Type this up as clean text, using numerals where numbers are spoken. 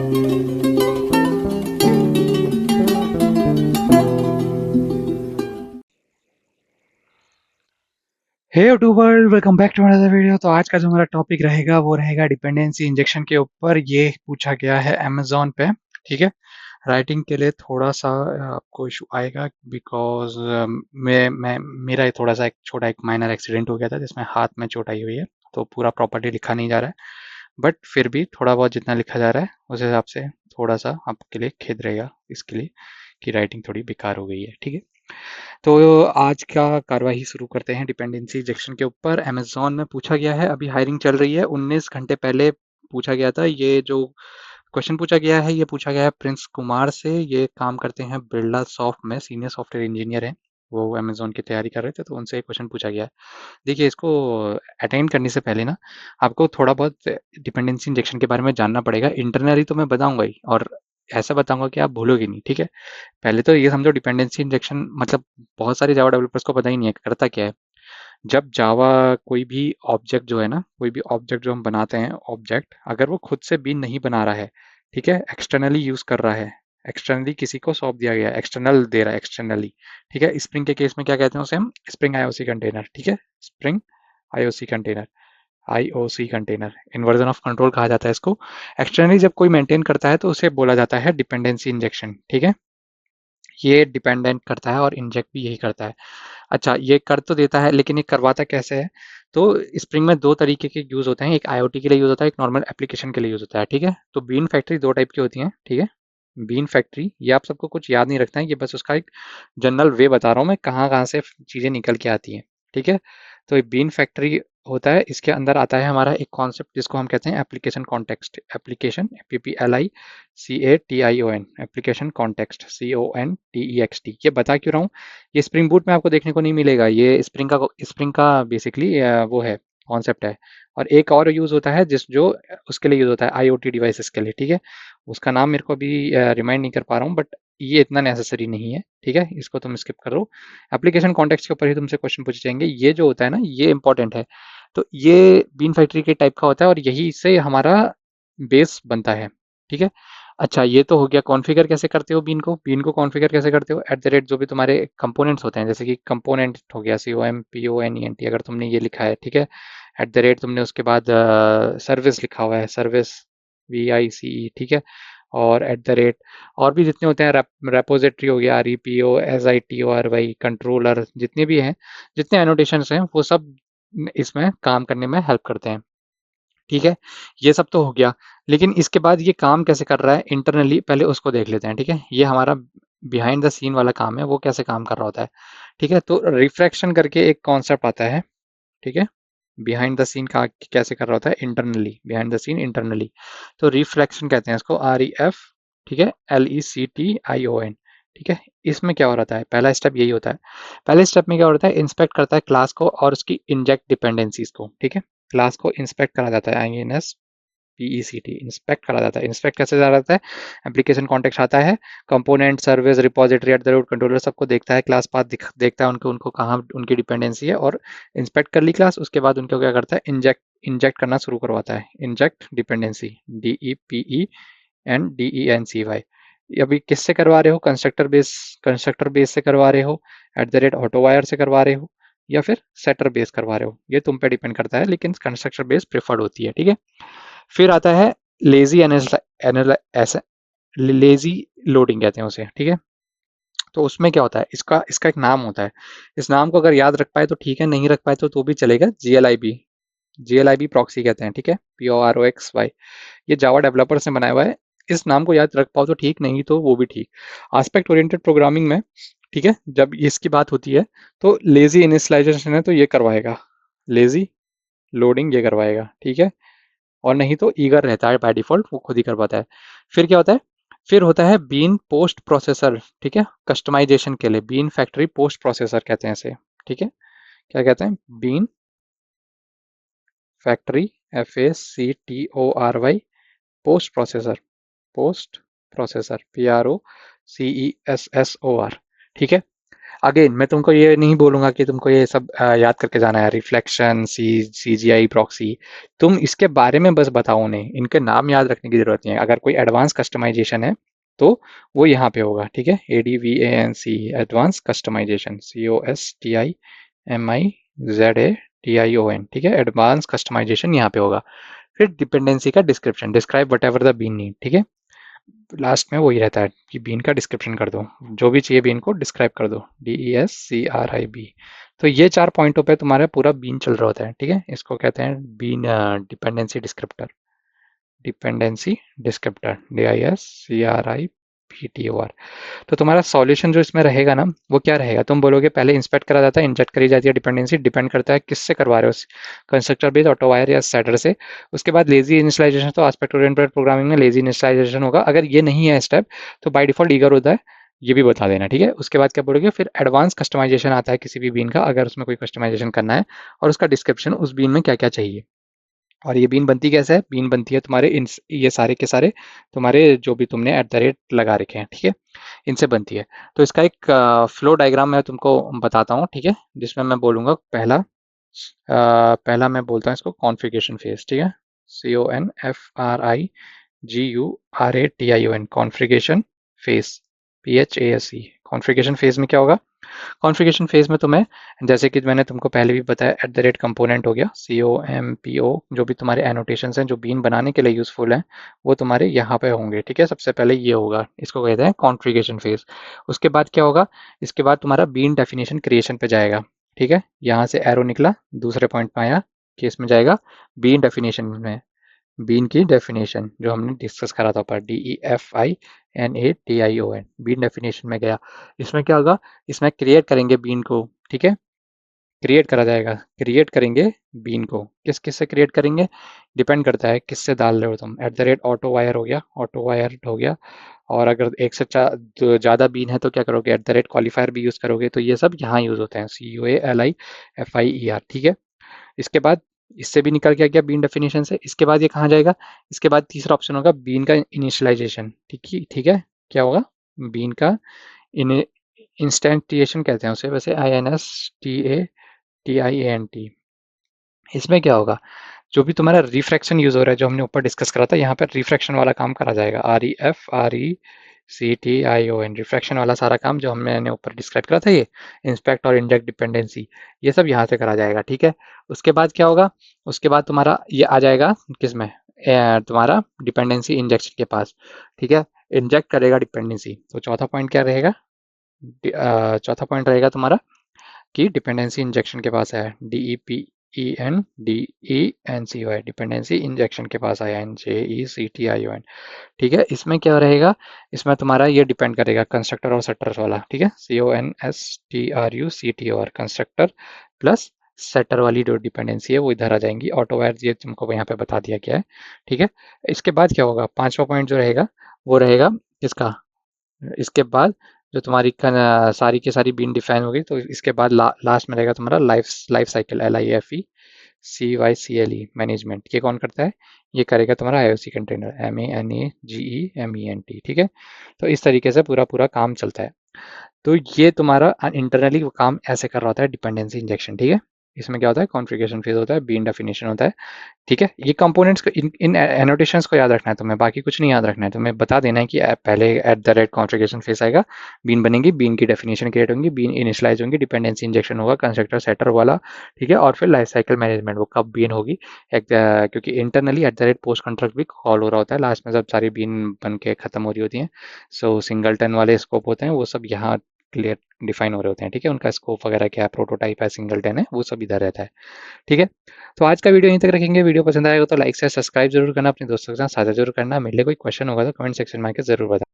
Hey to world, welcome back to another video. तो आज का जो हमारा टॉपिक रहेगा वो रहेगा डिपेंडेंसी इंजेक्शन के ऊपर। ये पूछा गया है अमेजोन पे। ठीक है। राइटिंग के लिए थोड़ा सा आपको इशू आएगा बिकॉज मैं मेरा ये थोड़ा सा एक छोटा एक माइनर एक्सीडेंट हो गया था जिसमें हाथ में चोट आई हुई है, तो पूरा प्रॉपर्ली लिखा नहीं जा रहा है। बट फिर भी थोड़ा बहुत जितना लिखा जा रहा है उस हिसाब से थोड़ा सा आपके लिए खेद रहेगा इसके लिए कि राइटिंग थोड़ी बेकार हो गई है। ठीक है। तो आज का कार्यवाही शुरू करते हैं डिपेंडेंसी इंजेक्शन के ऊपर। अमेज़न में पूछा गया है, अभी हायरिंग चल रही है। 19 घंटे पहले पूछा गया था। ये जो क्वेश्चन पूछा गया है ये पूछा गया है प्रिंस कुमार से। ये काम करते हैं बिरला सॉफ्ट में, सीनियर सॉफ्टवेयर इंजीनियर हैं। वो अमेज़न की तैयारी कर रहे थे तो उनसे क्वेश्चन पूछा गया है। देखिए, इसको अटेंड करने से पहले ना आपको थोड़ा बहुत डिपेंडेंसी इंजेक्शन के बारे में जानना पड़ेगा। इंटरनली तो मैं बताऊंगा ही, और ऐसा बताऊंगा कि आप भूलोगे नहीं। ठीक है। पहले तो ये समझो डिपेंडेंसी इंजेक्शन मतलब बहुत सारे जावा डेवलपर्स को पता ही नहीं है करता क्या है। जब जावा कोई भी ऑब्जेक्ट जो है ना, कोई भी ऑब्जेक्ट जो हम बनाते हैं, ऑब्जेक्ट अगर वो खुद से बीन नहीं बना रहा है, ठीक है, एक्सटर्नली यूज कर रहा है, एक्सटर्नली किसी को सौंप दिया गया है, एक्सटर्नल दे रहा है एक्सटर्नली। ठीक है। स्प्रिंग के केस में क्या कहते हैं उसे हम? Spring IOC container. ठीक है। Spring IOC container, IOC container inversion of control कहा जाता है इसको। एक्सटर्नली जब कोई मेंटेन करता है तो उसे बोला जाता है डिपेंडेंसी इंजेक्शन। ठीक है। ये डिपेंडेंट करता है और इंजेक्ट भी यही करता है। अच्छा, ये कर तो देता है लेकिन ये करवाता कैसे है? तो स्प्रिंग में दो तरीके के यूज होते हैं, एक आईओटी के लिए यूज होता है, एक नॉर्मल एप्लीकेशन के लिए यूज होता है। ठीक है। तो बीन फैक्ट्री दो टाइप की होती हैं। ठीक है। बीन फैक्ट्री, ये आप सबको कुछ याद नहीं रखना है, ये बस उसका एक जनरल वे बता रहा हूँ मैं, कहाँ कहाँ से चीजें निकल के आती हैं। ठीक है। तो ये बीन फैक्ट्री होता है, इसके अंदर आता है हमारा एक कॉन्सेप्ट जिसको हम कहते हैं application context. Application, PPLICATION, application context, CONTEXT। ये बता क्यों रहा हूँ? ये स्प्रिंग बूट में आपको देखने को नहीं मिलेगा। ये स्प्रिंग का बेसिकली वो है, कॉन्सेप्ट है। और एक और यूज होता है जिस जो उसके लिए यूज होता है आईओटी डिवाइसेस के लिए। ठीक है। उसका नाम मेरे को अभी रिमाइंड नहीं कर पा रहा हूँ, बट ये इतना नेसेसरी नहीं है। ठीक है। इसको तुम स्किप करो। एप्लीकेशन कॉन्टेक्स्ट के ऊपर ही तुमसे क्वेश्चन पूछे जाएंगे। ये जो होता है ना, ये इंपॉर्टेंट है। तो ये बीन फैक्ट्री के टाइप का होता है और यही से हमारा बेस बनता है। ठीक है। अच्छा, ये तो हो गया। कॉन्फ़िगर कैसे करते हो बीन को कॉन्फ़िगर कैसे करते हो? एट द रेट जो भी तुम्हारे कंपोनेंट्स होते हैं, जैसे कि कंपोनेंट हो गया COMPONENT, अगर तुमने ये लिखा है। ठीक है। एट द रेट तुमने उसके बाद सर्विस लिखा हुआ है, सर्विस, VICE। ठीक है। और एट द रेट और भी जितने होते हैं, रेपोजिटरी हो गया, REPO, SITORY, कंट्रोलर, जितने भी हैं, जितने एनोटेशंस हैं, वो सब इसमें काम करने में हेल्प करते हैं। ठीक है। ये सब तो हो गया, लेकिन इसके बाद ये काम कैसे कर रहा है इंटरनली, पहले उसको देख लेते हैं। ठीक है। ये हमारा बिहाइंड द सीन वाला काम है, वो कैसे काम कर रहा होता है। ठीक है। तो रिफ्रैक्शन करके एक कॉन्सेप्ट आता है। ठीक है। बिहाइंड द सीन का कैसे कर रहा होता है internally, behind the scene internally. तो रिफ्लेक्शन कहते हैं इसको, REF। ठीक है। LECTION। ठीक है। इसमें क्या हो रहा है? पहला स्टेप यही होता है। पहले स्टेप में क्या होता है? इंस्पेक्ट करता है क्लास को और उसकी इंजेक्ट डिपेंडेंसीज को। ठीक है। क्लास को इंस्पेक्ट करा जाता है, INSPECT, इंस्पेक्ट करा जाता है। इंस्पेक्ट कैसे करा जाता है? एप्लीकेशन कॉन्टेक्स्ट आता है, component, service, repository, at the root, controller, सबको देखता है, क्लास पाथ देखता है, उनको उनको कहाँ उनकी डिपेंडेंसी है, और इंस्पेक्ट कर ली क्लास, उसके बाद उनको क्या करता है? इंजेक्ट करना शुरू करवाता है। Inject dependency, DEPENDENCY। अभी किससे करवा रहे हो? कंस्ट्रक्टर बेस से करवा रहे हो, एट द रेट ऑटोवायर से करवा रहे हो, या फिर सेटर बेस करवा रहे हो, ये तुम पे डिपेंड करता है, लेकिन कंस्ट्रक्टर बेस प्रेफर्ड होती है। ठीक है। फिर आता है लेजी लेजी लोडिंग कहते हैं उसे। ठीक है। तो उसमें क्या होता है? इसका इसका एक नाम होता है। इस नाम को अगर याद रख पाए तो ठीक है, नहीं रख पाए तो भी चलेगा। GLIB प्रॉक्सी कहते हैं। ठीक है। POROXY। ये जावा डेवलपर्स ने बनाया हुआ है। इस नाम को याद रख पाओ तो ठीक, नहीं तो वो भी ठीक। आस्पेक्ट ओरिएंटेड प्रोग्रामिंग में, ठीक है, जब इसकी बात होती है तो लेजी इनिशियलाइजेशन है तो ये करवाएगा, लेजी लोडिंग ये करवाएगा। ठीक है। और नहीं तो ईगर रहता है बाय डिफॉल्ट, वो खुद ही करवाता है। फिर क्या होता है? फिर होता है बीन पोस्ट प्रोसेसर। ठीक है। कस्टमाइजेशन के लिए बीन फैक्ट्री पोस्ट प्रोसेसर कहते हैं इसे। ठीक है। क्या कहते हैं? Bean factory, FACTORY, post processor, post processor, PROCESSOR। ठीक है। अगेन मैं तुमको ये नहीं बोलूंगा कि तुमको ये सब याद करके जाना है, रिफ्लेक्शन, सीजीआई, प्रॉक्सी। तुम इसके बारे में बस बताओ उन्हें, इनके नाम याद रखने की जरूरत नहीं है। अगर कोई एडवांस कस्टमाइजेशन है तो वो यहाँ पे होगा, ठीक है। ADVANC, एडवांस कस्टमाइजेशन, COSTIMIZATION, ठीक है। एडवांस कस्टमाइजेशन यहाँ पे होगा। फिर डिपेंडेंसी का description, describe whatever the bean need, ठीक है। लास्ट में वही रहता है कि बीन का डिस्क्रिप्शन कर दो, जो भी चाहिए बीन को डिस्क्राइब कर दो, DESCRIB। तो ये 4 पॉइंटों पे तुम्हारा पूरा बीन चल रहा होता है, ठीक है। इसको कहते हैं bean dependency descriptor, dependency descriptor, DISCRIPTOR। तो तुम्हारा सॉल्यूशन जो इसमें रहेगा ना, वो क्या रहेगा, तुम बोलोगे पहले इंस्पेक्ट करा जाता है, इंजेक्ट करी जाती है डिपेंडेंसी, डिपेंड करता है किससे करवा रहे हो, कंस्ट्रक्टर बेस्ड, ऑटो वायर या सेटर से। उसके बाद लेजी इनिशियलाइजेशन, तो एस्पेक्ट ओरिएंटेड प्रोग्रामिंग में लेजी इनिशियलाइजेशन होगा। अगर ये नहीं है स्टेप तो बाय डिफॉल्ट ईगर होता है, ये भी बता देना, ठीक है। उसके बाद क्या बोलोगे, फिर एडवांस कस्टमाइजेशन आता है किसी भी बीन का, अगर उसमें कोई कस्टमाइजेशन करना है, और उसका डिस्क्रिप्शन उस बीन में क्या क्या चाहिए। और ये बीन बनती कैसे है, बीन बनती है तुम्हारे इन, ये सारे के सारे तुम्हारे जो भी तुमने एट द रेट लगा रखे हैं, ठीक है, इनसे बनती है। तो इसका एक फ्लो डायग्राम मैं तुमको बताता हूँ, ठीक है, जिसमें मैं बोलूँगा पहला मैं बोलता हूँ इसको कॉन्फ़िगरेशन फेज, ठीक है। CONFRIGURATION, configuration phase, PHASE। Configuration phase में क्या होगा, कॉन्फ़िगरेशन फेज में तुम्हें, जैसे कि मैंने तुमको पहले भी बताया, एट द रेट कंपोनेंट हो गया, COMPO, जो भी तुम्हारे एनोटेशंस हैं जो बीन बनाने के लिए यूजफुल हैं, वो तुम्हारे यहाँ पे होंगे, ठीक है। सबसे पहले ये होगा, इसको कहते हैं कॉन्फ़िगरेशन फेज। उसके बाद क्या होगा, इसके बाद तुम्हारा बीन डेफिनेशन क्रिएशन पे जाएगा, ठीक है। यहाँ से एरो निकला, दूसरे पॉइंट में आया कि इसमें जाएगा बीन डेफिनेशन में। बीन की डेफिनेशन जो हमने डिस्कस करा था ऊपर, DEFINATION, बीन डेफिनेशन में गया। इसमें क्या होगा, इसमें क्रिएट करेंगे बीन को, ठीक है, क्रिएट करा जाएगा, क्रिएट करेंगे बीन को, किस किस से क्रिएट करेंगे, डिपेंड करता है किससे डाल रहे हो तुम। At the rate auto wire हो गया, ऑटो वायर हो गया। और अगर एक से ज़्यादा बीन है तो क्या करोगे, एट द रेट क्वालिफायर भी यूज़ करोगे। तो ये सब यहाँ यूज़ होते हैं, CUALIFIER, ठीक है। इसके बाद इससे भी निकल के गया बीन डेफिनेशन से। इसके बाद ये कहाँ जाएगा, इसके बाद तीसरा ऑप्शन होगा बीन का इनिशियलाइजेशन, ठीक है। क्या होगा, बीन का इंस्टेंटिएशन कहते हैं उसे वैसे, INSTATIANT। इसमें क्या होगा, जो भी तुम्हारा रिफ्रैक्शन यूज हो रहा है, जो हमने ऊपर डिस्कस करा था, यहाँ पर रिफ्रैक्शन वाला काम करा जाएगा, REFRECTION, रिफ्रैक्शन वाला सारा काम जो हमने ऊपर डिस्क्राइब करा था, ये इंस्पेक्ट और इंजेक्ट डिपेंडेंसी, ये सब यहाँ से करा जाएगा, ठीक है। उसके बाद क्या होगा, उसके बाद तुम्हारा ये आ जाएगा किसमें, तुम्हारा डिपेंडेंसी इंजेक्शन के पास, ठीक है। इंजेक्ट करेगा डिपेंडेंसी, तो चौथा पॉइंट क्या रहेगा, चौथा पॉइंट रहेगा तुम्हारा कि डिपेंडेंसी इंजेक्शन के पास है, DEPENDENCY, डिपेंडेंसी इंजेक्शन के पास आया, INJECTION, ठीक है। इसमें क्या रहेगा, इसमें तुम्हारा ये डिपेंड करेगा कंस्ट्रक्टर और सेटर वाला, ठीक है, CONSTRUCTOR, कंस्ट्रक्टर प्लस सेटर वाली जो डिपेंडेंसी है वो इधर आ जाएंगी। ऑटो वायर ये तुमको यहाँ पे बता दिया गया है, ठीक है। इसके बाद क्या होगा, पांचवा पॉइंट जो रहेगा वो रहेगा किसका, इसके बाद जो तुम्हारी सारी की सारी बीन डिफाइन होगी, तो इसके बाद लास्ट में रहेगा तुम्हारा लाइफ साइकिल, LIFECYCLE मैनेजमेंट। ये कौन करता है, ये करेगा तुम्हारा IOC कंटेनर, MANAGEMENT, ठीक है। तो इस तरीके से पूरा पूरा काम चलता है। तो ये तुम्हारा इंटरनली वो काम ऐसे कर रहा होता है डिपेंडेंसी इंजेक्शन, ठीक है। इसमें क्या होता है, कॉन्फ़िगरेशन फेज होता है, बीन डेफिनेशन होता है, ठीक है। ये कंपोनेंट्स को, इन एनोटेशंस को याद रखना है तुम्हें, बाकी कुछ नहीं याद रखना है तुम्हें। बता देना है कि पहले at the rate configuration phase आएगा, बीन बनेगी, बीन की डेफिनेशन क्रिएट होंगी, बीन इनिशियलाइज होंगी, डिपेंडेंसी इंजेक्शन होगा कंस्ट्रक्टर सेटर वाला, ठीक है। और फिर लाइफ साइकिल मैनेजमेंट, वो कब बीन होगी, क्योंकि internally at the rate post contract भी कॉल हो रहा होता है लास्ट में, जब सारी बीन बन के खत्म हो रही होती हैं। सो सिंगलटन वाले स्कोप होते हैं, वो सब यहाँ क्लियर डिफाइन हो रहे होते हैं, ठीक है। उनका स्कोप वगैरह क्या है, प्रोटोटाइप है, सिंगलटन है, वो सब इधर रहता है, ठीक है। तो आज का वीडियो यहीं तक रखेंगे। वीडियो पसंद आएगा तो लाइक से सब्सक्राइब जरूर करना, अपने दोस्तों के साथ साझा जरूर करना। मेरे लिए कोई क्वेश्चन होगा तो कमेंट सेक्शन में आके जरूर बताना।